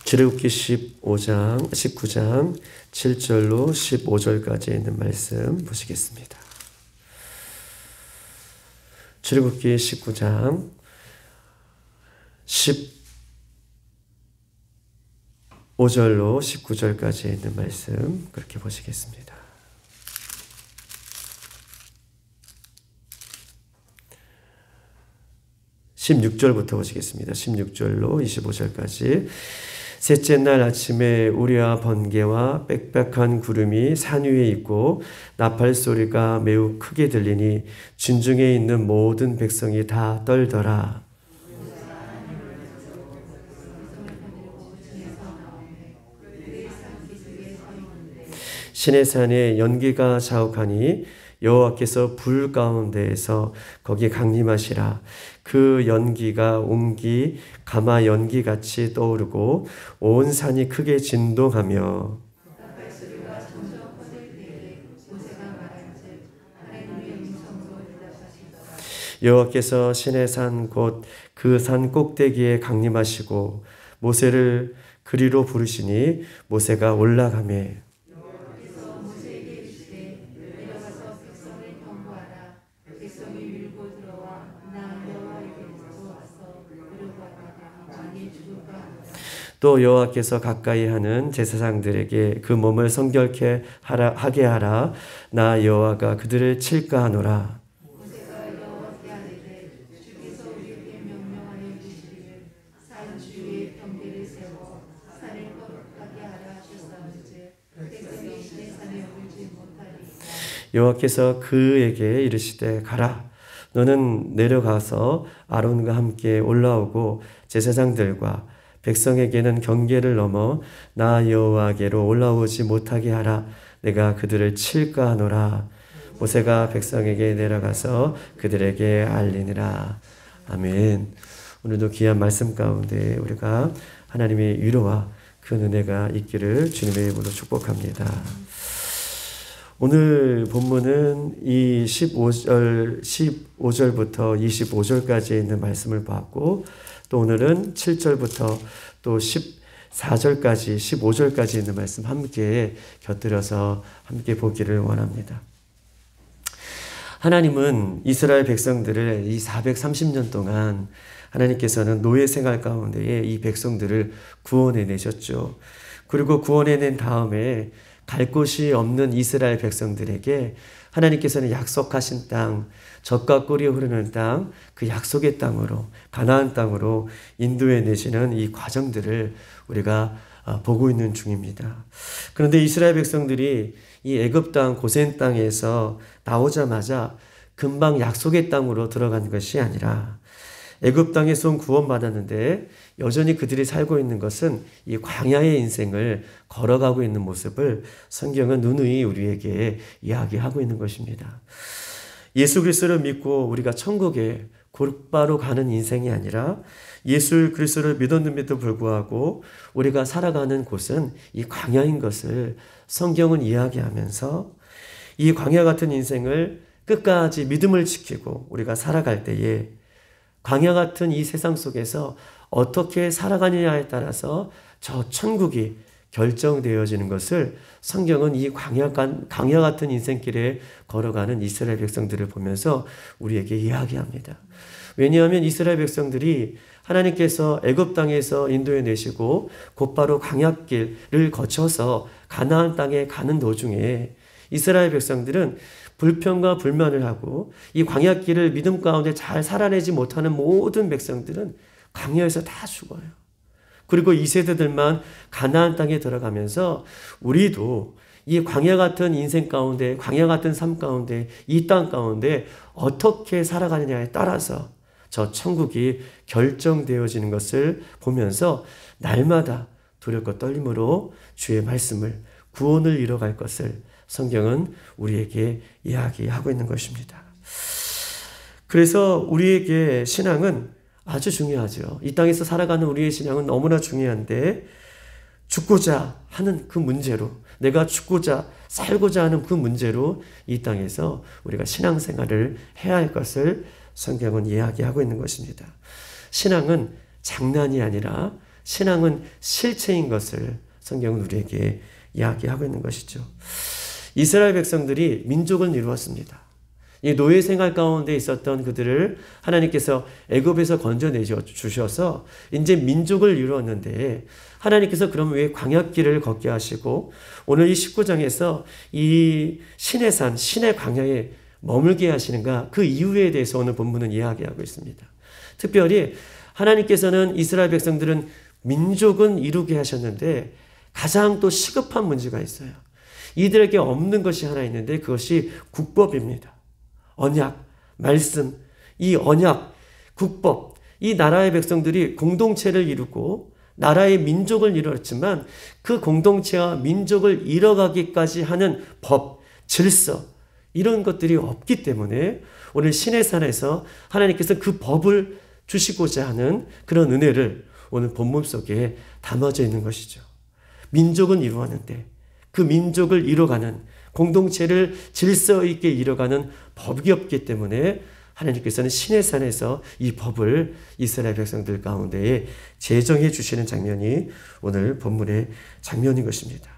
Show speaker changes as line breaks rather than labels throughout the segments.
출애굽기 19장 7절로 15절까지 있는 말씀 보시겠습니다. 출애굽기 19장 15절로 19절까지 있는 말씀 그렇게 보시겠습니다. 16절부터 보시겠습니다. 16절로 25절까지. 셋째 날 아침에 우리와 번개와 빽빽한 구름이 산 위에 있고 나팔 소리가 매우 크게 들리니 진중에 있는 모든 백성이 다 떨더라. 시내산에 연기가 자욱하니 여호와께서 불 가운데에서 거기 강림하시라. 그 연기가 옹기 가마 연기같이 떠오르고 온 산이 크게 진동하며 여호와께서 시내산 곧 그 산 꼭대기에 강림하시고 모세를 그리로 부르시니 모세가 올라가매 또 여호와께서 가까이 하는 제사장들에게 그 몸을 성결케 하게 하라. 나 여호와가 그들을 칠까 하노라. 여호와께서 그에게 이르시되 가라. 너는 내려가서 아론과 함께 올라오고 제사장들과 백성에게는 경계를 넘어 나 여호와께로 올라오지 못하게 하라. 내가 그들을 칠까 하노라. 모세가 백성에게 내려가서 그들에게 알리니라. 아멘. 오늘도 귀한 말씀 가운데 우리가 하나님의 위로와 그 은혜가 있기를 주님의 이름으로 축복합니다. 오늘 본문은 이 15절부터 25절까지 있는 말씀을 봤고 또 오늘은 7절부터 또 14절까지 15절까지 있는 말씀 함께 곁들여서 함께 보기를 원합니다. 하나님은 이스라엘 백성들을 이 430년 동안 하나님께서는 노예 생활 가운데에 이 백성들을 구원해 내셨죠. 그리고 구원해 낸 다음에 갈 곳이 없는 이스라엘 백성들에게 하나님께서는 약속하신 땅, 젖과 꿀이 흐르는 땅, 그 약속의 땅으로, 가나안 땅으로 인도해 내시는 이 과정들을 우리가 보고 있는 중입니다. 그런데 이스라엘 백성들이 이 애굽 땅, 고센 땅에서 나오자마자 금방 약속의 땅으로 들어간 것이 아니라 애굽 땅에서 구원받았는데 여전히 그들이 살고 있는 것은 이 광야의 인생을 걸어가고 있는 모습을 성경은 누누이 우리에게 이야기하고 있는 것입니다. 예수 그리스도를 믿고 우리가 천국에 곧바로 가는 인생이 아니라 예수 그리스도를 믿었음에도 불구하고 우리가 살아가는 곳은 이 광야인 것을 성경은 이야기하면서 이 광야 같은 인생을 끝까지 믿음을 지키고 우리가 살아갈 때에 광야 같은 이 세상 속에서 어떻게 살아가느냐에 따라서 저 천국이 결정되어지는 것을 성경은 이 광야 같은 인생길에 걸어가는 이스라엘 백성들을 보면서 우리에게 이야기합니다. 왜냐하면 이스라엘 백성들이 하나님께서 애굽 땅에서 인도해 내시고 곧바로 광야길을 거쳐서 가나안 땅에 가는 도중에 이스라엘 백성들은 불평과 불만을 하고 이 광야길을 믿음 가운데 잘 살아내지 못하는 모든 백성들은 광야에서 다 죽어요. 그리고 이 세대들만 가나안 땅에 들어가면서 우리도 이 광야 같은 인생 가운데, 광야 같은 삶 가운데, 이 땅 가운데 어떻게 살아가느냐에 따라서 저 천국이 결정되어지는 것을 보면서 날마다 두렵고 떨림으로 주의 말씀을, 구원을 이뤄갈 것을 성경은 우리에게 이야기하고 있는 것입니다. 그래서 우리에게 신앙은 아주 중요하죠. 이 땅에서 살아가는 우리의 신앙은 너무나 중요한데 죽고자 하는 그 문제로, 내가 죽고자 살고자 하는 그 문제로 이 땅에서 우리가 신앙생활을 해야 할 것을 성경은 이야기하고 있는 것입니다. 신앙은 장난이 아니라 신앙은 실체인 것을 성경은 우리에게 이야기하고 있는 것이죠. 이스라엘 백성들이 민족을 이루었습니다. 이 노예 생활 가운데 있었던 그들을 하나님께서 애굽에서 건져내 주셔서 이제 민족을 이루었는데, 하나님께서 그럼 왜 광야길을 걷게 하시고 오늘 이 19장에서 이 신의 산, 신의 광야에 머물게 하시는가? 그 이유에 대해서 오늘 본문은 이야기하고 있습니다. 특별히 하나님께서는 이스라엘 백성들은 민족은 이루게 하셨는데 가장 또 시급한 문제가 있어요. 이들에게 없는 것이 하나 있는데 그것이 국법입니다. 언약, 말씀, 이 언약, 국법, 이 나라의 백성들이 공동체를 이루고 나라의 민족을 이루었지만 그 공동체와 민족을 이뤄가기까지 하는 법, 질서, 이런 것들이 없기 때문에 오늘 신의 산에서 하나님께서 그 법을 주시고자 하는 그런 은혜를 오늘 본문 속에 담아져 있는 것이죠. 민족은 이루었는데 그 민족을 이뤄가는, 공동체를 질서 있게 이뤄가는 법이 없기 때문에 하나님께서는 신의 산에서 이 법을 이스라엘 백성들 가운데에 제정해 주시는 장면이 오늘 본문의 장면인 것입니다.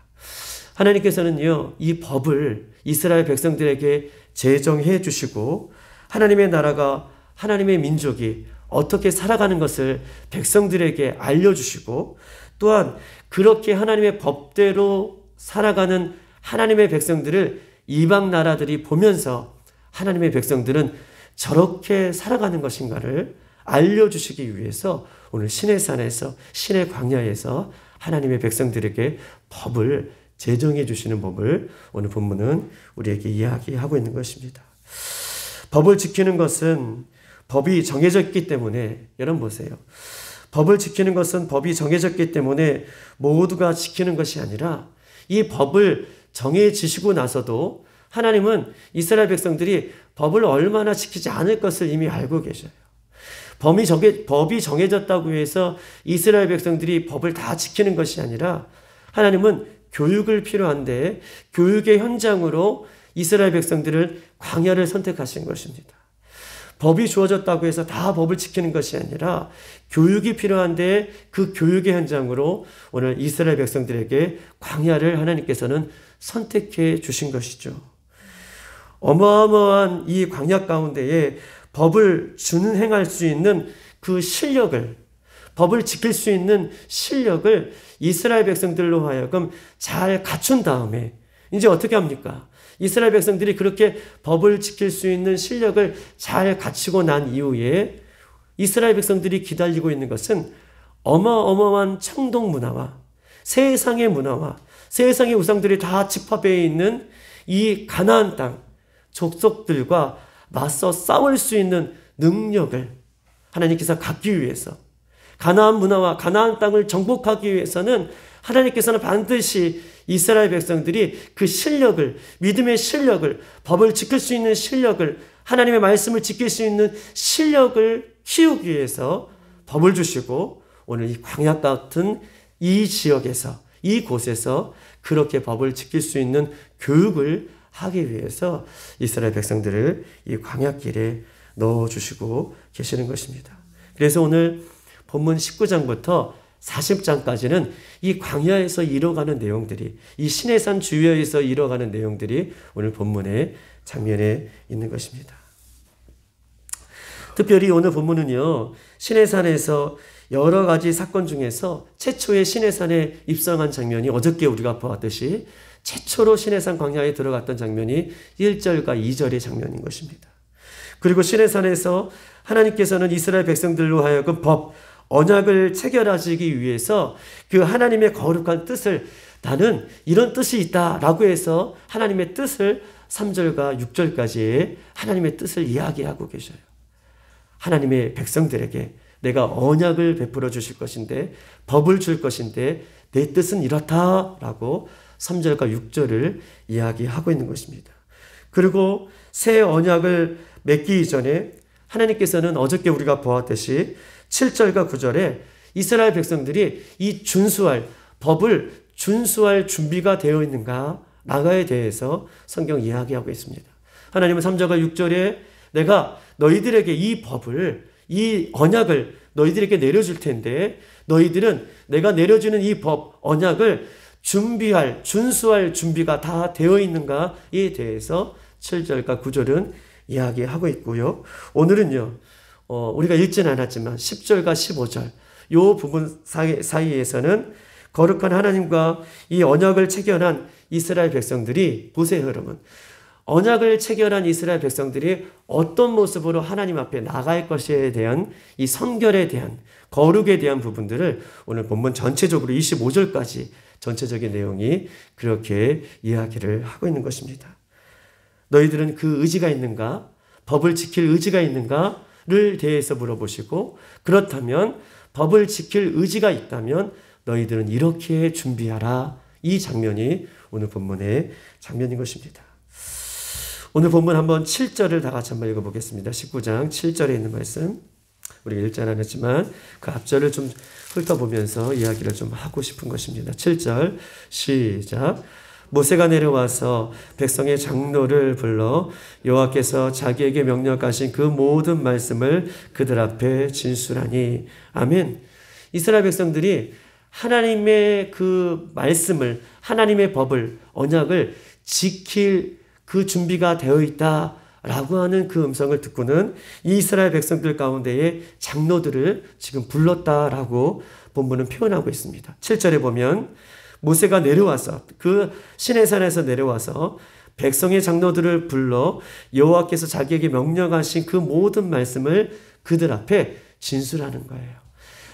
하나님께서는요, 이 법을 이스라엘 백성들에게 제정해 주시고 하나님의 나라가, 하나님의 민족이 어떻게 살아가는 것을 백성들에게 알려주시고, 또한 그렇게 하나님의 법대로 살아가는 하나님의 백성들을 이방 나라들이 보면서 하나님의 백성들은 저렇게 살아가는 것인가를 알려주시기 위해서 오늘 신의 산에서, 신의 광야에서 하나님의 백성들에게 법을 제정해 주시는 법을 오늘 본문은 우리에게 이야기하고 있는 것입니다. 법을 지키는 것은 법이 정해졌기 때문에, 여러분 보세요. 법을 지키는 것은 법이 정해졌기 때문에 모두가 지키는 것이 아니라 이 법을 정해지시고 나서도 하나님은 이스라엘 백성들이 법을 얼마나 지키지 않을 것을 이미 알고 계셔요. 법이 정해졌다고 해서 이스라엘 백성들이 법을 다 지키는 것이 아니라 하나님은 교육을 필요한데 교육의 현장으로 이스라엘 백성들을 광야를 선택하신 것입니다. 법이 주어졌다고 해서 다 법을 지키는 것이 아니라 교육이 필요한데 그 교육의 현장으로 오늘 이스라엘 백성들에게 광야를 하나님께서는 선택해 주신 것이죠. 어마어마한 이 광야 가운데에 법을 준행할 수 있는 그 실력을, 법을 지킬 수 있는 실력을 이스라엘 백성들로 하여금 잘 갖춘 다음에 이제 어떻게 합니까? 이스라엘 백성들이 그렇게 법을 지킬 수 있는 실력을 잘 갖추고 난 이후에 이스라엘 백성들이 기다리고 있는 것은 어마어마한 청동 문화와 세상의 문화와 세상의 우상들이 다 집합해 있는 이 가나안 땅 족속들과 맞서 싸울 수 있는 능력을 하나님께서 갖기 위해서, 가나안 문화와 가나안 땅을 정복하기 위해서는 하나님께서는 반드시 이스라엘 백성들이 그 실력을, 믿음의 실력을, 법을 지킬 수 있는 실력을, 하나님의 말씀을 지킬 수 있는 실력을 키우기 위해서 법을 주시고 오늘 이 광야 같은 이 지역에서, 이 곳에서 그렇게 법을 지킬 수 있는 교육을 하기 위해서 이스라엘 백성들을 이 광야길에 넣어주시고 계시는 것입니다. 그래서 오늘 본문 19장부터 40장까지는 이 광야에서 이뤄가는 내용들이, 이 신의 산 주위에서 이뤄가는 내용들이 오늘 본문의 장면에 있는 것입니다. 특별히 오늘 본문은요, 신의 산에서 여러 가지 사건 중에서 최초의 신의 산에 입성한 장면이 어저께 우리가 보았듯이 최초로 신의 산 광야에 들어갔던 장면이 1절과 2절의 장면인 것입니다. 그리고 신의 산에서 하나님께서는 이스라엘 백성들로 하여금 법, 언약을 체결하시기 위해서 그 하나님의 거룩한 뜻을, 나는 이런 뜻이 있다라고 해서 하나님의 뜻을 3절과 6절까지의 하나님의 뜻을 이야기하고 계셔요. 하나님의 백성들에게 내가 언약을 베풀어 주실 것인데, 법을 줄 것인데 내 뜻은 이렇다라고 3절과 6절을 이야기하고 있는 것입니다. 그리고 새 언약을 맺기 이전에 하나님께서는 어저께 우리가 보았듯이 7절과 9절에 이스라엘 백성들이 이 준수할, 법을 준수할 준비가 되어 있는가 나가에 대해서 성경 이야기하고 있습니다. 하나님은 3절과 6절에 내가 너희들에게 이 법을, 이 언약을 너희들에게 내려줄 텐데 너희들은 내가 내려주는 이 법, 언약을 준수할 준비가 다 되어 있는가에 대해서 7절과 9절은 이야기하고 있고요. 오늘은요, 우리가 읽지는 않았지만 10절과 15절 이 부분 사이에서는 거룩한 하나님과 이 언약을 체결한 이스라엘 백성들이, 보세요 여러분, 언약을 체결한 이스라엘 백성들이 어떤 모습으로 하나님 앞에 나갈 것에 대한 이 선결에 대한, 거룩에 대한 부분들을 오늘 본문 전체적으로 25절까지 전체적인 내용이 그렇게 이야기를 하고 있는 것입니다. 너희들은 그 의지가 있는가? 법을 지킬 의지가 있는가를 대해서 물어보시고, 그렇다면 법을 지킬 의지가 있다면 너희들은 이렇게 준비하라. 이 장면이 오늘 본문의 장면인 것입니다. 오늘 본문 한번 7절을 다 같이 한번 읽어보겠습니다. 19장 7절에 있는 말씀. 우리가 읽지는 않았지만 그 앞절을 좀 훑어보면서 이야기를 좀 하고 싶은 것입니다. 7절 시작. 모세가 내려와서 백성의 장로를 불러 여호와께서 자기에게 명령하신 그 모든 말씀을 그들 앞에 진술하니. 아멘. 이스라엘 백성들이 하나님의 그 말씀을, 하나님의 법을, 언약을 지킬 그 준비가 되어 있다라고 하는 그 음성을 듣고는 이 이스라엘 백성들 가운데에 장로들을 지금 불렀다라고 본문은 표현하고 있습니다. 7절에 보면 모세가 내려와서, 그 시내산에서 내려와서 백성의 장로들을 불러 여호와께서 자기에게 명령하신 그 모든 말씀을 그들 앞에 진술하는 거예요.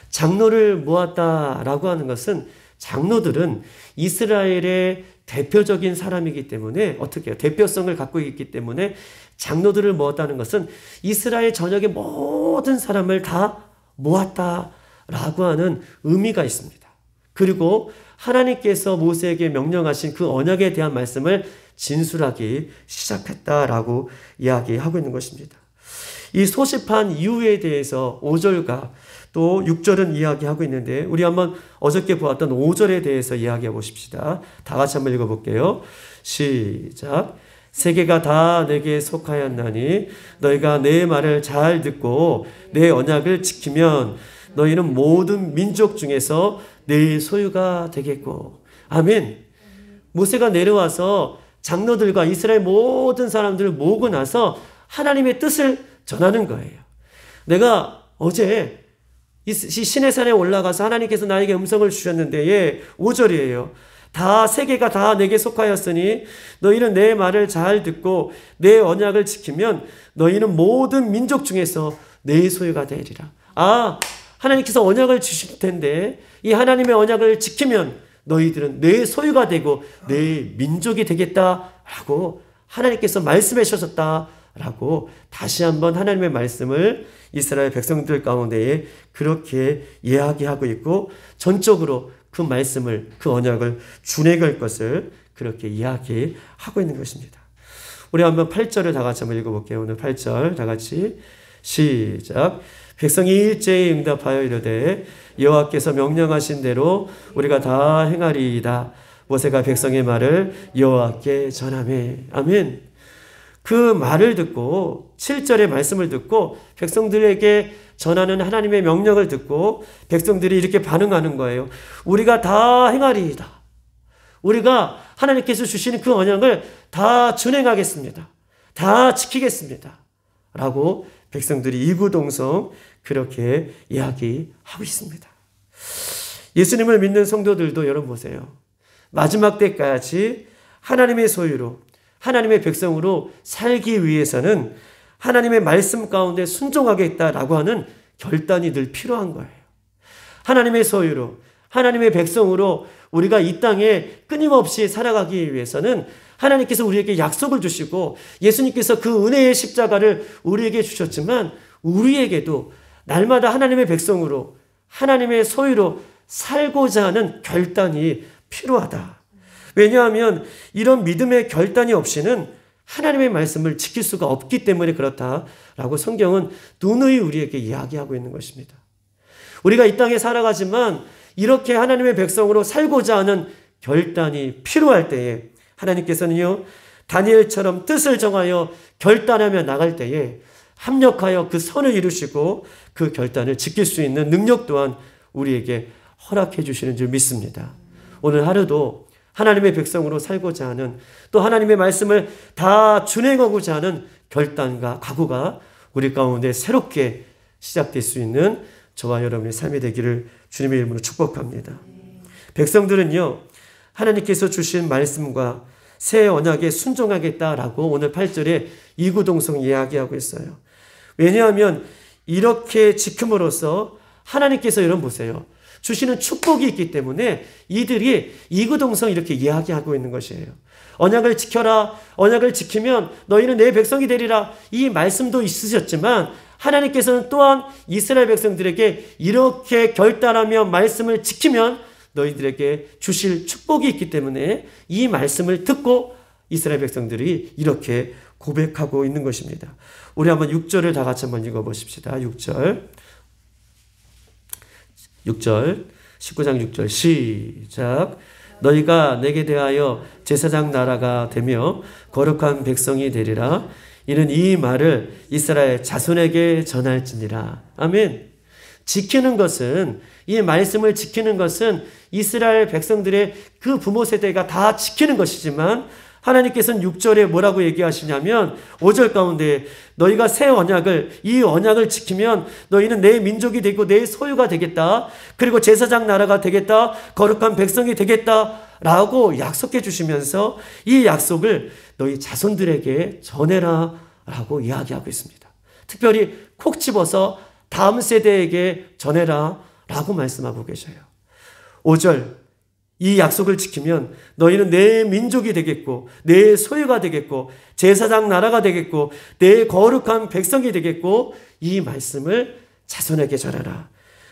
장로를 모았다라고 하는 것은, 장로들은 이스라엘의 대표적인 사람이기 때문에, 어떻게 해요? 대표성을 갖고 있기 때문에 장로들을 모았다는 것은 이스라엘 전역의 모든 사람을 다 모았다라고 하는 의미가 있습니다. 그리고 하나님께서 모세에게 명령하신 그 언약에 대한 말씀을 진술하기 시작했다라고 이야기하고 있는 것입니다. 이 소집한 이유에 대해서 5절과 또 6절은 이야기하고 있는데, 우리 한번 어저께 보았던 5절에 대해서 이야기해 보십시다. 다 같이 한번 읽어볼게요. 시작. 세계가 다 내게 속하였나니 너희가 내 말을 잘 듣고 내 언약을 지키면 너희는 모든 민족 중에서 내 소유가 되겠고. 아멘. 모세가 내려와서 장로들과 이스라엘 모든 사람들을 모으고 나서 하나님의 뜻을 전하는 거예요. 내가 어제 이 시내산에 올라가서 하나님께서 나에게 음성을 주셨는데, 5절이에요. 다 세계가 다 내게 속하였으니 너희는 내 말을 잘 듣고 내 언약을 지키면 너희는 모든 민족 중에서 내 소유가 되리라. 하나님께서 언약을 주실 텐데 이 하나님의 언약을 지키면 너희들은 내 소유가 되고 내 민족이 되겠다라고 하나님께서 말씀해 주셨다라고 다시 한번 하나님의 말씀을 이스라엘 백성들 가운데에 그렇게 이야기하고 있고, 전적으로 그 말씀을, 그 언약을 준행할 것을 그렇게 이야기하고 있는 것입니다. 우리 한번 8절을 다 같이 한번 읽어볼게요. 오늘 8절 다 같이 시작. 백성이 일제히 응답하여 이르되 여호와께서 명령하신 대로 우리가 다 행하리이다. 모세가 백성의 말을 여호와께 전하매. 아멘. 그 말을 듣고, 7절의 말씀을 듣고 백성들에게 전하는 하나님의 명령을 듣고 백성들이 이렇게 반응하는 거예요. 우리가 다 행하리이다. 우리가 하나님께서 주시는 그 언약을 다 준행하겠습니다. 다 지키겠습니다. 라고 백성들이 이구동성 그렇게 이야기하고 있습니다. 예수님을 믿는 성도들도 여러분 보세요. 마지막 때까지 하나님의 소유로, 하나님의 백성으로 살기 위해서는 하나님의 말씀 가운데 순종하겠다라고 하는 결단이 늘 필요한 거예요. 하나님의 소유로, 하나님의 백성으로 우리가 이 땅에 끊임없이 살아가기 위해서는 하나님께서 우리에게 약속을 주시고 예수님께서 그 은혜의 십자가를 우리에게 주셨지만, 우리에게도 날마다 하나님의 백성으로, 하나님의 소유로 살고자 하는 결단이 필요하다. 왜냐하면 이런 믿음의 결단이 없이는 하나님의 말씀을 지킬 수가 없기 때문에 그렇다라고 성경은 누누이 우리에게 이야기하고 있는 것입니다. 우리가 이 땅에 살아가지만 이렇게 하나님의 백성으로 살고자 하는 결단이 필요할 때에 하나님께서는요, 다니엘처럼 뜻을 정하여 결단하며 나갈 때에 합력하여 그 선을 이루시고 그 결단을 지킬 수 있는 능력 또한 우리에게 허락해 주시는 줄 믿습니다. 오늘 하루도 하나님의 백성으로 살고자 하는, 또 하나님의 말씀을 다 준행하고자 하는 결단과 각오가 우리 가운데 새롭게 시작될 수 있는 저와 여러분의 삶이 되기를 주님의 이름으로 축복합니다. 백성들은요, 하나님께서 주신 말씀과 새 언약에 순종하겠다라고 오늘 8절에 이구동성 이야기하고 있어요. 왜냐하면 이렇게 지킴으로써 하나님께서 여러분 보세요. 주시는 축복이 있기 때문에 이들이 이구동성 이렇게 이야기하고 있는 것이에요. 언약을 지켜라. 언약을 지키면 너희는 내 백성이 되리라. 이 말씀도 있으셨지만 하나님께서는 또한 이스라엘 백성들에게 이렇게 결단하며 말씀을 지키면 너희들에게 주실 축복이 있기 때문에 이 말씀을 듣고 이스라엘 백성들이 이렇게 고백하고 있는 것입니다. 우리 한번 6절을 다 같이 한번 읽어보십시다. 6절 19장 6절 시작. 너희가 내게 대하여 제사장 나라가 되며 거룩한 백성이 되리라. 이는 이 말을 이스라엘 자손에게 전할지니라. 아멘. 지키는 것은, 이 말씀을 지키는 것은 이스라엘 백성들의 그 부모 세대가 다 지키는 것이지만 하나님께서는 6절에 뭐라고 얘기하시냐면 5절 가운데 너희가 새 언약을, 이 언약을 지키면 너희는 내 민족이 되고 내 소유가 되겠다. 그리고 제사장 나라가 되겠다. 거룩한 백성이 되겠다. 라고 약속해 주시면서 이 약속을 너희 자손들에게 전해라 라고 이야기하고 있습니다. 특별히 콕 집어서 다음 세대에게 전해라 라고 말씀하고 계셔요. 5절, 이 약속을 지키면 너희는 내 민족이 되겠고 내 소유가 되겠고 제사장 나라가 되겠고 내 거룩한 백성이 되겠고 이 말씀을 자손에게 전하라.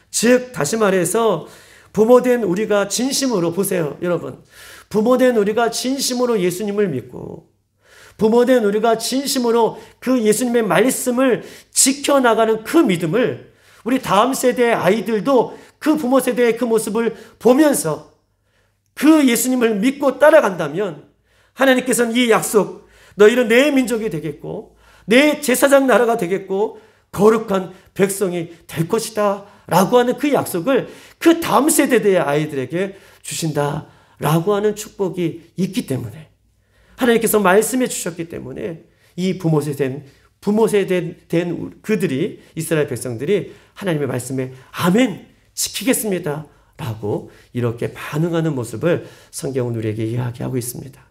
즉 다시 말해서 부모된 우리가 진심으로, 보세요 여러분, 부모된 우리가 진심으로 예수님을 믿고 부모된 우리가 진심으로 그 예수님의 말씀을 지켜나가는 그 믿음을 우리 다음 세대의 아이들도 그 부모 세대의 그 모습을 보면서 그 예수님을 믿고 따라간다면 하나님께서는 이 약속, 너희는 내 민족이 되겠고 내 제사장 나라가 되겠고 거룩한 백성이 될 것이다 라고 하는 그 약속을 그 다음 세대의 아이들에게 주신다 라고 하는 축복이 있기 때문에, 하나님께서 말씀해 주셨기 때문에 이 부모 세대 된 그들이, 이스라엘 백성들이 하나님의 말씀에 아멘 지키겠습니다 라고 이렇게 반응하는 모습을 성경은 우리에게 이야기하고 있습니다.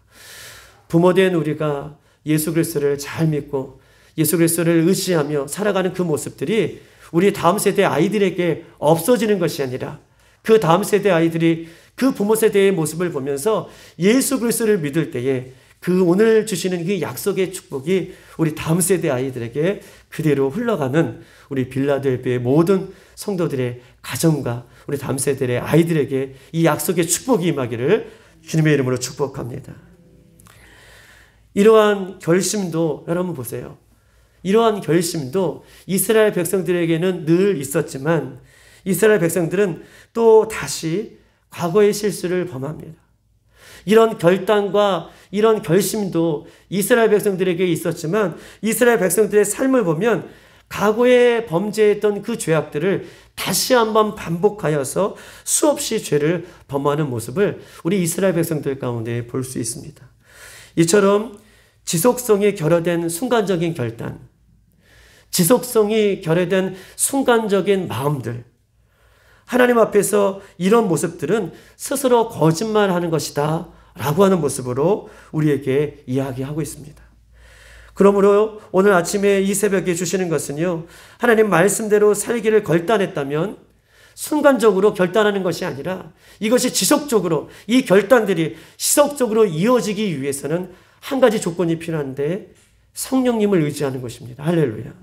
부모된 우리가 예수 그리스도를 잘 믿고 예수 그리스도를 의지하며 살아가는 그 모습들이 우리 다음 세대 아이들에게 없어지는 것이 아니라 그 다음 세대 아이들이 그 부모 세대의 모습을 보면서 예수 그리스도를 믿을 때에 그 오늘 주시는 그 약속의 축복이 우리 다음 세대 아이들에게 그대로 흘러가는 우리 빌라델비아의 모든 성도들의 가정과 우리 다음 세대의 아이들에게 이 약속의 축복이 임하기를 주님의 이름으로 축복합니다. 이러한 결심도 여러분 보세요. 이러한 결심도 이스라엘 백성들에게는 늘 있었지만 이스라엘 백성들은 또 다시 과거의 실수를 범합니다. 이런 결단과 이런 결심도 이스라엘 백성들에게 있었지만 이스라엘 백성들의 삶을 보면 과거에 범죄했던 그 죄악들을 다시 한번 반복하여서 수없이 죄를 범하는 모습을 우리 이스라엘 백성들 가운데 볼 수 있습니다. 이처럼 지속성이 결여된 순간적인 결단, 지속성이 결여된 순간적인 마음들, 하나님 앞에서 이런 모습들은 스스로 거짓말하는 것이다 라고 하는 모습으로 우리에게 이야기하고 있습니다. 그러므로 오늘 아침에 이 새벽에 주시는 것은요, 하나님 말씀대로 살기를 결단했다면 순간적으로 결단하는 것이 아니라 이것이 지속적으로, 이 결단들이 지속적으로 이어지기 위해서는 한 가지 조건이 필요한데 성령님을 의지하는 것입니다. 할렐루야.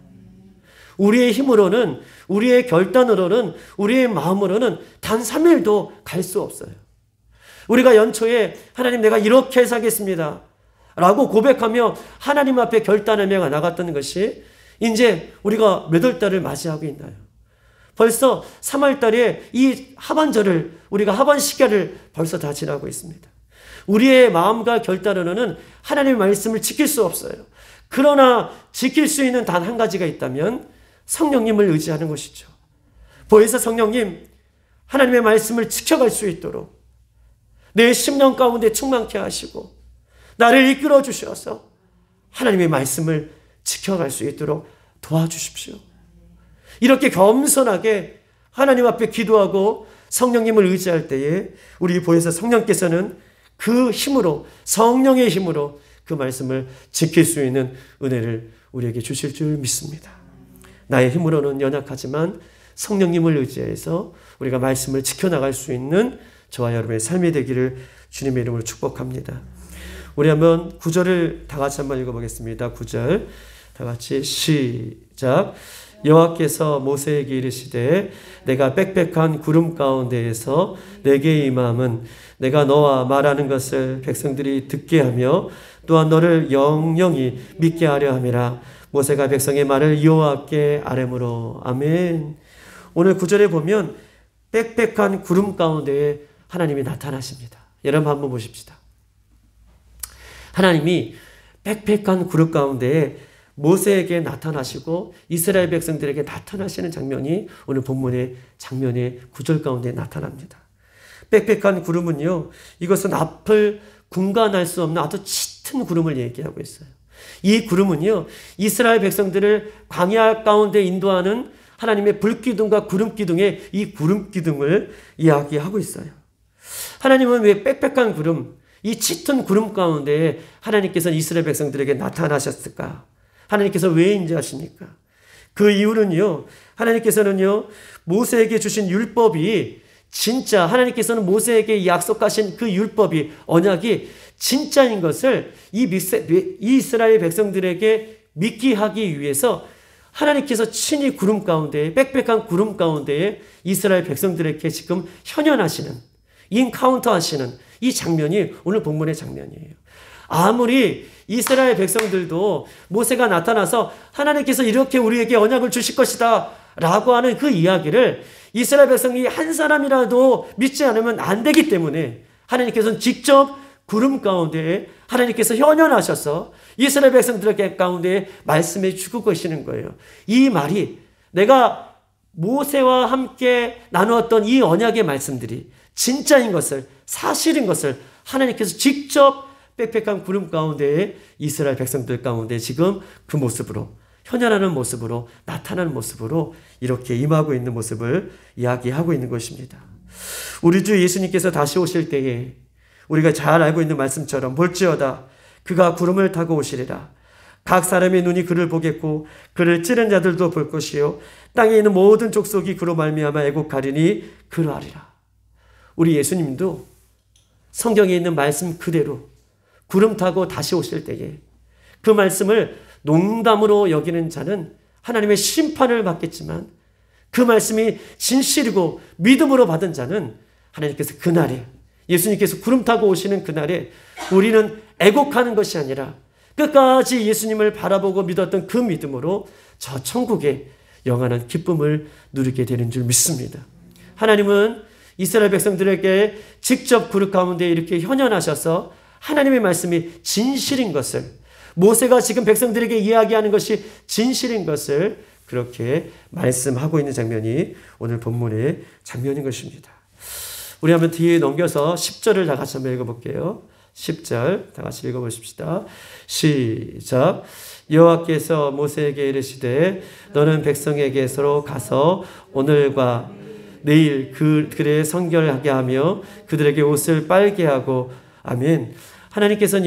우리의 힘으로는, 우리의 결단으로는, 우리의 마음으로는 단 3일도 갈 수 없어요. 우리가 연초에 하나님 내가 이렇게 살겠습니다 라고 고백하며 하나님 앞에 결단하며 나갔던 것이 이제 우리가 몇 월 달을 맞이하고 있나요? 벌써 3월 달에 이 하반절을, 우리가 하반 시기를 벌써 다 지나고 있습니다. 우리의 마음과 결단으로는 하나님의 말씀을 지킬 수 없어요. 그러나 지킬 수 있는 단 한 가지가 있다면 성령님을 의지하는 것이죠. 보혜사 성령님, 하나님의 말씀을 지켜갈 수 있도록 내 심령 가운데 충만케 하시고 나를 이끌어 주셔서 하나님의 말씀을 지켜갈 수 있도록 도와주십시오. 이렇게 겸손하게 하나님 앞에 기도하고 성령님을 의지할 때에 우리 보혜사 성령께서는 그 힘으로, 성령의 힘으로 그 말씀을 지킬 수 있는 은혜를 우리에게 주실 줄 믿습니다. 나의 힘으로는 연약하지만 성령님을 의지해서 우리가 말씀을 지켜나갈 수 있는 저와 여러분의 삶이 되기를 주님의 이름으로 축복합니다. 우리 한번 9절을 다 같이 한번 읽어보겠습니다. 9절 다 같이 시작. 여호와께서 모세에게 이르시되 내가 빽빽한 구름 가운데에서 내게 임함은 내가 너와 말하는 것을 백성들이 듣게 하며 또한 너를 영영히 믿게 하려 함이라. 모세가 백성의 말을 여호와께 아뢰므로. 아멘. 오늘 9절에 보면 빽빽한 구름 가운데에 하나님이 나타나십니다. 여러분 한번 보십시다. 하나님이 빽빽한 구름 가운데에 모세에게 나타나시고 이스라엘 백성들에게 나타나시는 장면이 오늘 본문의 장면의 9절 가운데 나타납니다. 빽빽한 구름은요, 이것은 앞을 군간할 수 없는 아주 짙은 구름을 얘기하고 있어요. 이 구름은요, 이스라엘 백성들을 광야 가운데 인도하는 하나님의 불기둥과 구름기둥의 이 구름기둥을 이야기하고 있어요. 하나님은 왜 빽빽한 구름, 이 짙은 구름 가운데 하나님께서 이스라엘 백성들에게 나타나셨을까? 하나님께서 왜 인자하십니까? 그 이유는요, 하나님께서는요, 모세에게 주신 율법이 진짜, 하나님께서는 모세에게 약속하신 그 율법이, 언약이 진짜인 것을 이 이스라엘 백성들에게 믿게 하기 위해서 하나님께서 친히 구름 가운데, 빽빽한 구름 가운데에 이스라엘 백성들에게 지금 현현하시는, 인카운터 하시는 이 장면이 오늘 본문의 장면이에요. 아무리 이스라엘 백성들도 모세가 나타나서 하나님께서 이렇게 우리에게 언약을 주실 것이다 라고 하는 그 이야기를 이스라엘 백성이 한 사람이라도 믿지 않으면 안 되기 때문에 하나님께서는 직접 구름 가운데 하나님께서 현현하셔서 이스라엘 백성들에게 가운데 말씀해 주고 계시는 거예요. 이 말이 내가 모세와 함께 나누었던 이 언약의 말씀들이 진짜인 것을, 사실인 것을 하나님께서 직접 빽빽한 구름 가운데 이스라엘 백성들 가운데 지금 그 모습으로, 현현하는 모습으로, 나타나는 모습으로 이렇게 임하고 있는 모습을 이야기하고 있는 것입니다. 우리 주 예수님께서 다시 오실 때에 우리가 잘 알고 있는 말씀처럼 볼지어다 그가 구름을 타고 오시리라. 각 사람의 눈이 그를 보겠고 그를 찌른 자들도 볼 것이요 땅에 있는 모든 족속이 그로 말미암아 애곡하리니 그러하리라. 우리 예수님도 성경에 있는 말씀 그대로 구름 타고 다시 오실 때에 그 말씀을 농담으로 여기는 자는 하나님의 심판을 받겠지만 그 말씀이 진실이고 믿음으로 받은 자는 하나님께서 그날에, 예수님께서 구름 타고 오시는 그날에 우리는 애곡하는 것이 아니라 끝까지 예수님을 바라보고 믿었던 그 믿음으로 저 천국의 영원한 기쁨을 누리게 되는 줄 믿습니다. 하나님은 이스라엘 백성들에게 직접 구름 가운데 이렇게 현현하셔서 하나님의 말씀이 진실인 것을, 모세가 지금 백성들에게 이야기하는 것이 진실인 것을 그렇게 말씀하고 있는 장면이 오늘 본문의 장면인 것입니다. 우리 한번 뒤에 넘겨서 10절을 다 같이 한번 읽어볼게요. 10절 다 같이 읽어보십시다. 시작. 여호와께서 모세에게 이르시되 너는 백성에게로 가서 오늘과 내일 그들의 성결하게 하며 그들에게 옷을 빨게 하고. 아멘. 하나님께서는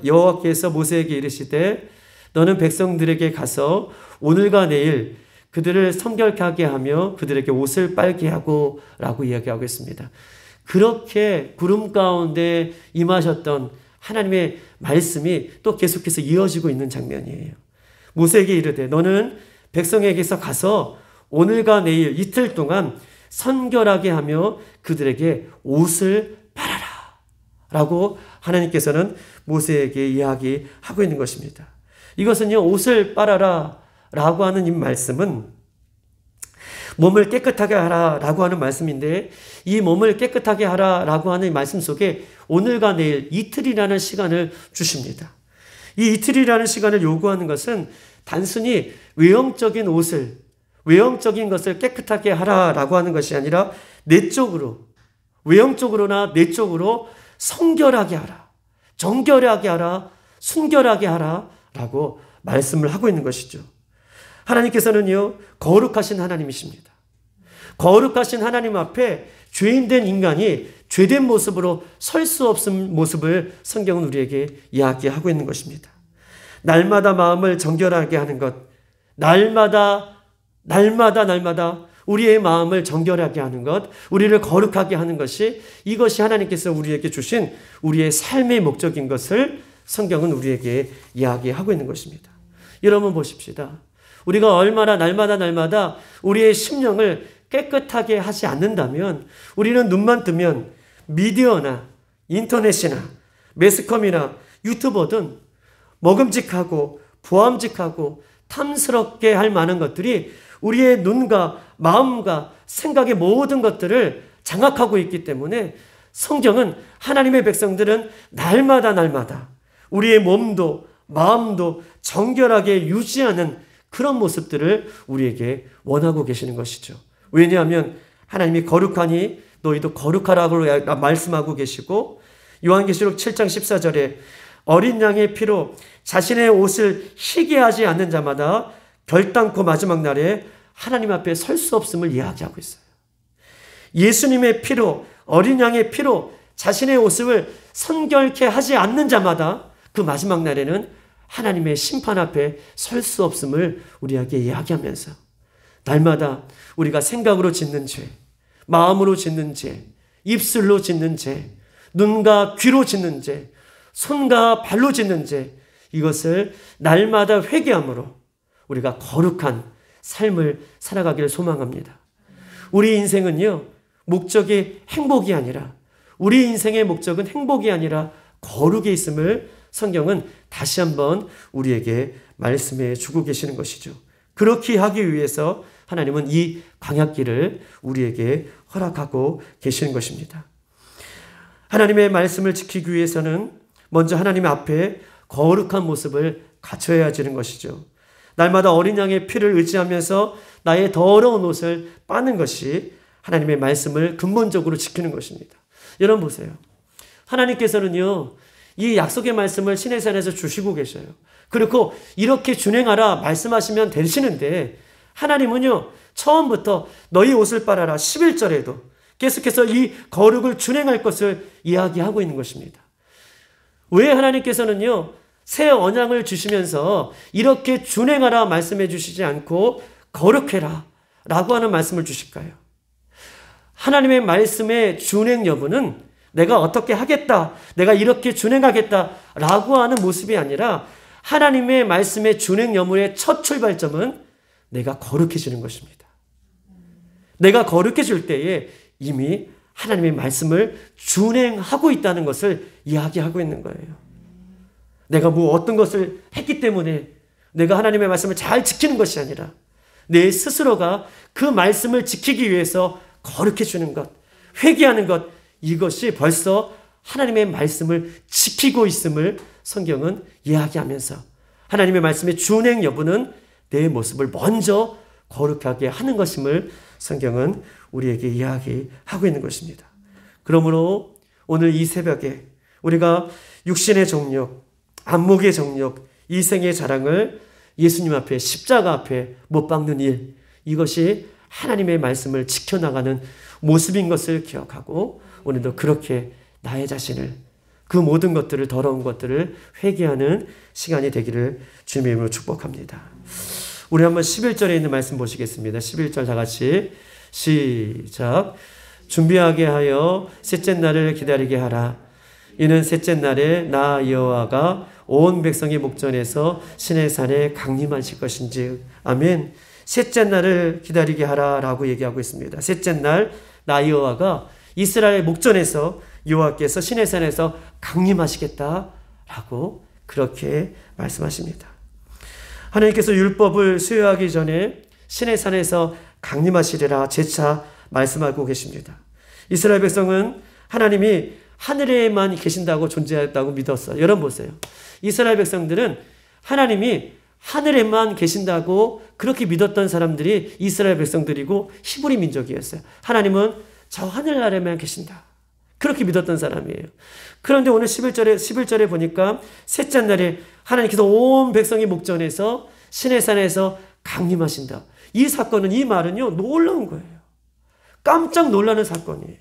여호와께서 모세에게 이르시되 너는 백성들에게 가서 오늘과 내일 그들을 성결하게 하며 그들에게 옷을 빨게 하고 라고 이야기하고 있습니다. 그렇게 구름 가운데 임하셨던 하나님의 말씀이 또 계속해서 이어지고 있는 장면이에요. 모세에게 이르되 너는 백성에게서 가서 오늘과 내일 이틀 동안 선결하게 하며 그들에게 옷을 빨아라 라고 하나님께서는 모세에게 이야기하고 있는 것입니다. 이것은요, 옷을 빨아라 라고 하는 이 말씀은 몸을 깨끗하게 하라 라고 하는 말씀인데, 이 몸을 깨끗하게 하라 라고 하는 말씀 속에 오늘과 내일 이틀이라는 시간을 주십니다. 이 이틀이라는 시간을 요구하는 것은 단순히 외형적인 것을 깨끗하게 하라라고 하는 것이 아니라 내적으로, 외형적으로나 내적으로 성결하게 하라, 정결하게 하라, 순결하게 하라라고 말씀을 하고 있는 것이죠. 하나님께서는요, 거룩하신 하나님이십니다. 거룩하신 하나님 앞에 죄인된 인간이 죄된 모습으로 설 수 없는 모습을 성경은 우리에게 이야기하고 있는 것입니다. 날마다 마음을 정결하게 하는 것, 날마다 우리의 마음을 정결하게 하는 것, 우리를 거룩하게 하는 것이, 이것이 하나님께서 우리에게 주신 우리의 삶의 목적인 것을 성경은 우리에게 이야기하고 있는 것입니다. 여러분 보십시다. 우리가 얼마나 날마다 우리의 심령을 깨끗하게 하지 않는다면, 우리는 눈만 뜨면 미디어나 인터넷이나 매스컴이나 유튜버든 먹음직하고 부함직하고 탐스럽게 할 만한 것들이 우리의 눈과 마음과 생각의 모든 것들을 장악하고 있기 때문에 성경은 하나님의 백성들은 날마다 우리의 몸도 마음도 정결하게 유지하는 그런 모습들을 우리에게 원하고 계시는 것이죠. 왜냐하면 하나님이 거룩하니 너희도 거룩하라고 말씀하고 계시고, 요한계시록 7장 14절에 어린 양의 피로 자신의 옷을 희게 하지 않는 자마다 결단코 마지막 날에 하나님 앞에 설 수 없음을 이야기하고 있어요. 예수님의 피로, 어린 양의 피로 자신의 옷을 선결케 하지 않는 자마다 그 마지막 날에는 하나님의 심판 앞에 설 수 없음을 우리에게 이야기하면서, 날마다 우리가 생각으로 짓는 죄, 마음으로 짓는 죄, 입술로 짓는 죄, 눈과 귀로 짓는 죄, 손과 발로 짓는 죄, 이것을 날마다 회개함으로 우리가 거룩한 삶을 살아가기를 소망합니다. 우리 인생은요, 목적이 행복이 아니라, 우리 인생의 목적은 행복이 아니라 거룩에 있음을 성경은 다시 한번 우리에게 말씀해 주고 계시는 것이죠. 그렇게 하기 위해서 하나님은 이 광야길을 우리에게 허락하고 계시는 것입니다. 하나님의 말씀을 지키기 위해서는 먼저 하나님 앞에 거룩한 모습을 갖춰야 하는 것이죠. 날마다 어린 양의 피를 의지하면서 나의 더러운 옷을 빠는 것이 하나님의 말씀을 근본적으로 지키는 것입니다. 여러분 보세요. 하나님께서는요, 이 약속의 말씀을 시내산에서 주시고 계셔요. 그리고 이렇게 준행하라 말씀하시면 되시는데, 하나님은요, 처음부터 너희 옷을 빨아라 11절에도 계속해서 이 거룩을 준행할 것을 이야기하고 있는 것입니다. 왜 하나님께서는요, 새 언약을 주시면서 이렇게 준행하라 말씀해 주시지 않고 거룩해라 라고 하는 말씀을 주실까요? 하나님의 말씀의 준행 여부는 내가 어떻게 하겠다, 내가 이렇게 준행하겠다 라고 하는 모습이 아니라, 하나님의 말씀의 준행 여부의 첫 출발점은 내가 거룩해지는 것입니다. 내가 거룩해질 때에 이미 하나님의 말씀을 준행하고 있다는 것을 이야기하고 있는 거예요. 내가 어떤 것을 했기 때문에 내가 하나님의 말씀을 잘 지키는 것이 아니라, 내 스스로가 그 말씀을 지키기 위해서 거룩해지는 것, 회개하는 것, 이것이 벌써 하나님의 말씀을 지키고 있음을 성경은 이야기하면서, 하나님의 말씀의 준행 여부는 내 모습을 먼저 거룩하게 하는 것임을 성경은 우리에게 이야기하고 있는 것입니다. 그러므로 오늘 이 새벽에 우리가 육신의 정욕, 안목의 정욕, 이생의 자랑을 예수님 앞에, 십자가 앞에 못 박는 일, 이것이 하나님의 말씀을 지켜나가는 모습인 것을 기억하고, 오늘도 그렇게 나의 자신을, 그 모든 것들을, 더러운 것들을 회개하는 시간이 되기를 주님의 이름으로 축복합니다. 우리 한번 11절에 있는 말씀 보시겠습니다. 11절 다 같이 시작. 준비하게 하여 셋째 날을 기다리게 하라. 이는 셋째 날에 나 여호와가 온 백성의 목전에서 시내산에 강림하실 것인지. 아멘. 셋째 날을 기다리게 하라라고 얘기하고 있습니다. 셋째 날 나 여호와가 이스라엘 목전에서 여호와께서 시내산에서 강림하시겠다라고 그렇게 말씀하십니다. 하나님께서 율법을 수여하기 전에 시내산에서 강림하시리라 재차 말씀하고 계십니다. 이스라엘 백성은 하나님이 하늘에만 계신다고 존재했다고 믿었어요. 여러분 보세요. 이스라엘 백성들은 하나님이 하늘에만 계신다고 그렇게 믿었던 사람들이 이스라엘 백성들이고 히브리 민족이었어요. 하나님은 저 하늘나라에만 계신다. 그렇게 믿었던 사람이에요. 그런데 오늘 11절에 보니까 셋째 날에 하나님께서 온 백성이 목전에서 시내산에서 강림하신다. 이 사건은, 이 말은요, 놀라운 거예요. 깜짝 놀라는 사건이에요.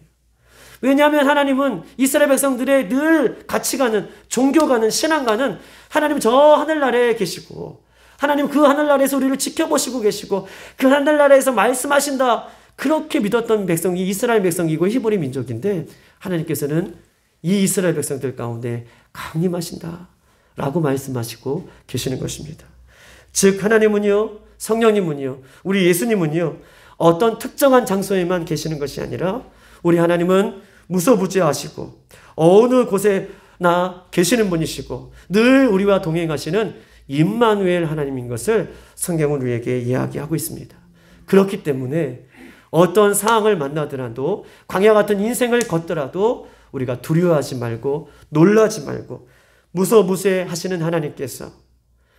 왜냐하면 하나님은 이스라엘 백성들의 늘 같이 가는, 종교 가는, 신앙 가는 하나님 저 하늘나라에 계시고, 하나님 그 하늘나라에서 우리를 지켜보시고 계시고, 그 하늘나라에서 말씀하신다. 그렇게 믿었던 백성이 이스라엘 백성이고 히브리 민족인데, 하나님께서는 이 이스라엘 백성들 가운데 강림하신다 라고 말씀하시고 계시는 것입니다. 즉 하나님은요, 성령님은요, 우리 예수님은요, 어떤 특정한 장소에만 계시는 것이 아니라 우리 하나님은 무소부지하시고 어느 곳에나 계시는 분이시고 늘 우리와 동행하시는 임마누엘 하나님인 것을 성경은 우리에게 이야기하고 있습니다. 그렇기 때문에 어떤 상황을 만나더라도, 광야 같은 인생을 걷더라도 우리가 두려워하지 말고 놀라지 말고, 무소부지하시는 하나님께서,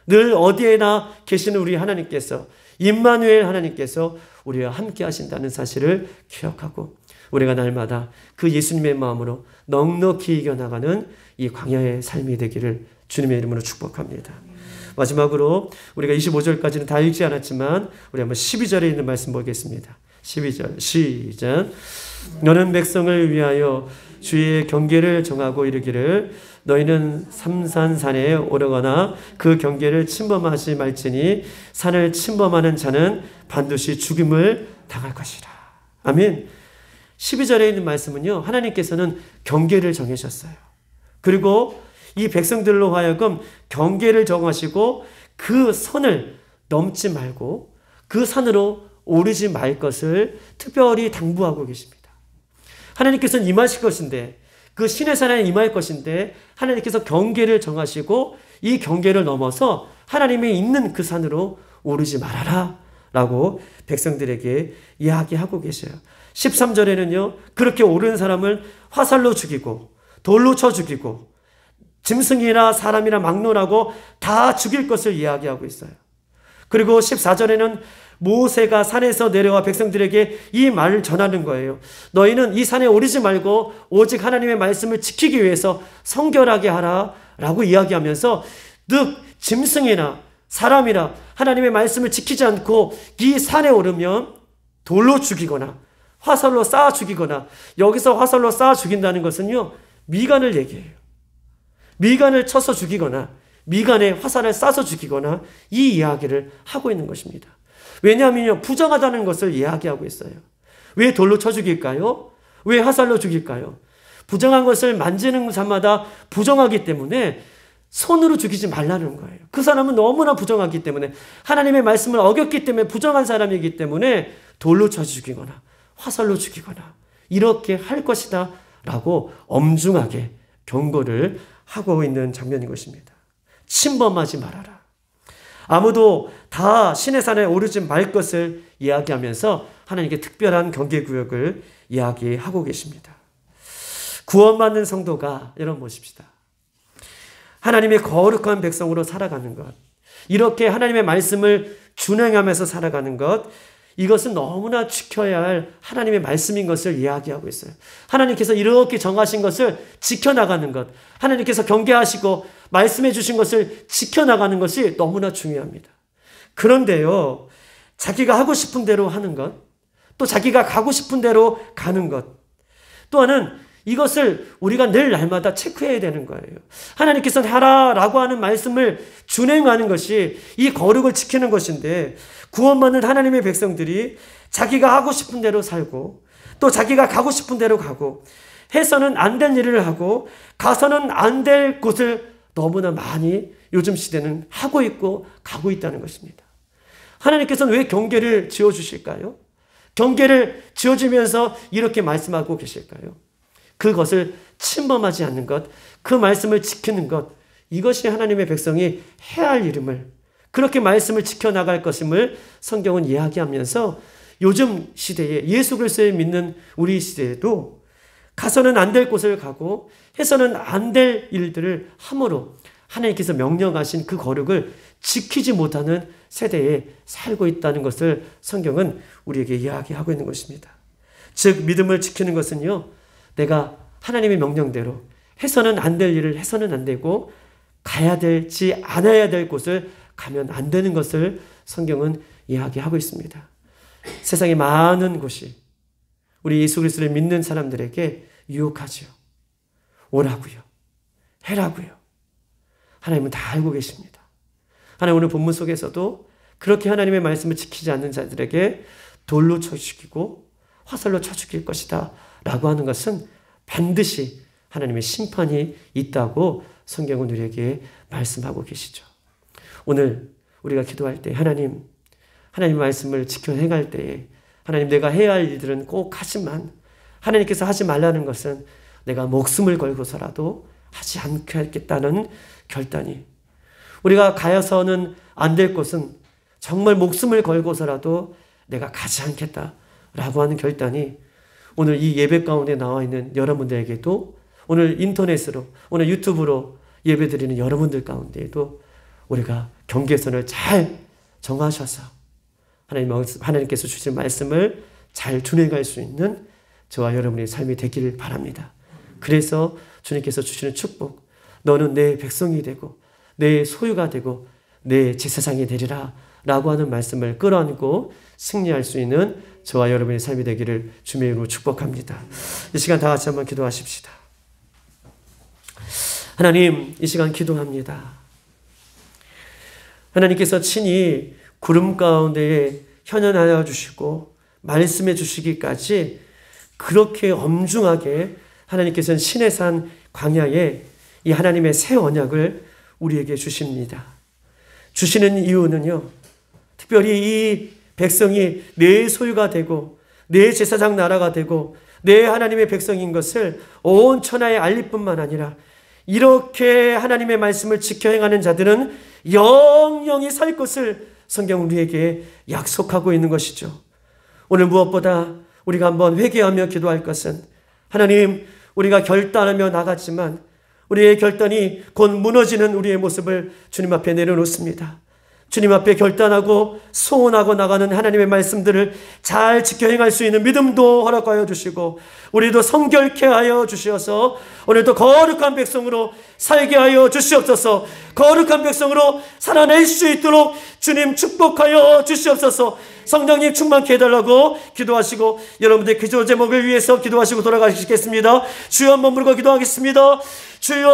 늘 어디에나 계시는 우리 하나님께서, 임마누엘 하나님께서 우리와 함께 하신다는 사실을 기억하고 우리가 날마다 그 예수님의 마음으로 넉넉히 이겨나가는 이 광야의 삶이 되기를 주님의 이름으로 축복합니다. 마지막으로 우리가 25절까지는 다 읽지 않았지만 우리 한번 12절에 있는 말씀 보겠습니다. 12절 시작. 너는 백성을 위하여 주의 경계를 정하고 이르기를 너희는 삼산산에 오르거나 그 경계를 침범하지 말지니 산을 침범하는 자는 반드시 죽임을 당할 것이라. 아멘. 12절에 있는 말씀은요, 하나님께서는 경계를 정하셨어요. 그리고 이 백성들로 하여금 경계를 정하시고 그 선을 넘지 말고 그 산으로 오르지 말 것을 특별히 당부하고 계십니다. 하나님께서는 임하실 것인데, 그 시내산에 임할 것인데 하나님께서 경계를 정하시고 이 경계를 넘어서 하나님이 있는 그 산으로 오르지 말아라 라고 백성들에게 이야기하고 계셔요. 13절에는요, 그렇게 오른 사람을 화살로 죽이고 돌로 쳐 죽이고 짐승이나 사람이나 막론하고 다 죽일 것을 이야기하고 있어요. 그리고 14절에는 모세가 산에서 내려와 백성들에게 이 말을 전하는 거예요. 너희는 이 산에 오르지 말고 오직 하나님의 말씀을 지키기 위해서 성결하게 하라 라고 이야기하면서, 즉 짐승이나 사람이나 하나님의 말씀을 지키지 않고 이 산에 오르면 돌로 죽이거나 화살로 쏴 죽이거나, 여기서 화살로 쏴 죽인다는 것은요, 미간을 얘기해요. 미간을 쳐서 죽이거나 미간에 화살을 쏴서 죽이거나 이 이야기를 하고 있는 것입니다. 왜냐하면 부정하다는 것을 이야기하고 있어요. 왜 돌로 쳐 죽일까요? 왜 화살로 죽일까요? 부정한 것을 만지는 사람마다 부정하기 때문에 손으로 죽이지 말라는 거예요. 그 사람은 너무나 부정하기 때문에, 하나님의 말씀을 어겼기 때문에 부정한 사람이기 때문에 돌로 쳐 죽이거나 화살로 죽이거나 이렇게 할 것이다 라고 엄중하게 경고를 하고 있는 장면인 것입니다. 침범하지 말아라. 아무도 다 시내산에 오르지 말 것을 이야기하면서 하나님께 특별한 경계구역을 이야기하고 계십니다. 구원받는 성도가, 여러분 보십시다. 하나님의 거룩한 백성으로 살아가는 것, 이렇게 하나님의 말씀을 준행하면서 살아가는 것, 이것은 너무나 지켜야 할 하나님의 말씀인 것을 이야기하고 있어요. 하나님께서 이렇게 정하신 것을 지켜나가는 것, 하나님께서 경계하시고 말씀해 주신 것을 지켜나가는 것이 너무나 중요합니다. 그런데요, 자기가 하고 싶은 대로 하는 것, 또 자기가 가고 싶은 대로 가는 것, 또한은 이것을 우리가 늘 날마다 체크해야 되는 거예요. 하나님께서는 하라라고 하는 말씀을 준행하는 것이 이 거룩을 지키는 것인데, 구원받는 하나님의 백성들이 자기가 하고 싶은 대로 살고 또 자기가 가고 싶은 대로 가고, 해서는 안 될 일을 하고 가서는 안 될 곳을 너무나 많이 요즘 시대는 하고 있고 가고 있다는 것입니다. 하나님께서는 왜 경계를 지어주실까요? 경계를 지어주면서 이렇게 말씀하고 계실까요? 그것을 침범하지 않는 것, 그 말씀을 지키는 것, 이것이 하나님의 백성이 해야 할 일임을, 그렇게 말씀을 지켜나갈 것임을 성경은 이야기하면서 요즘 시대에 예수 그리스도를 믿는 우리 시대에도 가서는 안 될 곳을 가고 해서는 안 될 일들을 함으로 하나님께서 명령하신 그 거룩을 지키지 못하는 세대에 살고 있다는 것을 성경은 우리에게 이야기하고 있는 것입니다. 즉 믿음을 지키는 것은요, 내가 하나님의 명령대로 해서는 안 될 일을 해서는 안 되고 가야 될지 않아야 될 곳을 가면 안 되는 것을 성경은 이야기하고 있습니다. 세상의 많은 곳이 우리 예수 그리스도를 믿는 사람들에게 유혹하지요. 오라고요. 해라고요. 하나님은 다 알고 계십니다. 하나님 오늘 본문 속에서도 그렇게 하나님의 말씀을 지키지 않는 자들에게 돌로 쳐 죽이고 화살로 쳐 죽일 것이다 라고 하는 것은 반드시 하나님의 심판이 있다고 성경은 우리에게 말씀하고 계시죠. 오늘 우리가 기도할 때 하나님 말씀을 지켜 행할 때에 하나님 내가 해야 할 일들은 꼭 하지만 하나님께서 하지 말라는 것은 내가 목숨을 걸고서라도 하지 않겠다는 결단이, 우리가 가서는 안 될 곳은 정말 목숨을 걸고서라도 내가 가지 않겠다라고 하는 결단이 오늘 이 예배 가운데 나와 있는 여러분들에게도, 오늘 인터넷으로, 오늘 유튜브로 예배드리는 여러분들 가운데에도 우리가 경계선을 잘 정하셔서 하나님께서 주신 말씀을 잘 준행할 수 있는 저와 여러분의 삶이 되기를 바랍니다. 그래서 주님께서 주시는 축복, 너는 내 백성이 되고 내 소유가 되고 내 제사장이 되리라 라고 하는 말씀을 끌어안고 승리할 수 있는 저와 여러분의 삶이 되기를 주님의 이름으로 축복합니다. 이 시간 다 같이 한번 기도하십시다. 하나님, 이 시간 기도합니다. 하나님께서 친히 구름 가운데에 현현하여 주시고 말씀해 주시기까지 그렇게 엄중하게 하나님께서는 시내산 광야에 이 하나님의 새 언약을 우리에게 주십니다. 주시는 이유는요, 특별히 이 백성이 내 소유가 되고 내 제사장 나라가 되고 내 하나님의 백성인 것을 온 천하에 알릴 뿐만 아니라 이렇게 하나님의 말씀을 지켜 행하는 자들은 영영이 살 것을 성경은 우리에게 약속하고 있는 것이죠. 오늘 무엇보다 우리가 한번 회개하며 기도할 것은, 하나님, 우리가 결단하며 나갔지만 우리의 결단이 곧 무너지는 우리의 모습을 주님 앞에 내려놓습니다. 주님 앞에 결단하고 소원하고 나가는 하나님의 말씀들을 잘 지켜 행할 수 있는 믿음도 허락하여 주시고 우리도 성결케 하여 주시어서 오늘도 거룩한 백성으로 살게 하여 주시옵소서. 거룩한 백성으로 살아낼 수 있도록 주님 축복하여 주시옵소서. 성령님 충만케 해달라고 기도하시고 여러분들의 기도 제목을 위해서 기도하시고 돌아가시겠습니다. 주여 한번 부르고 기도하겠습니다. 주여.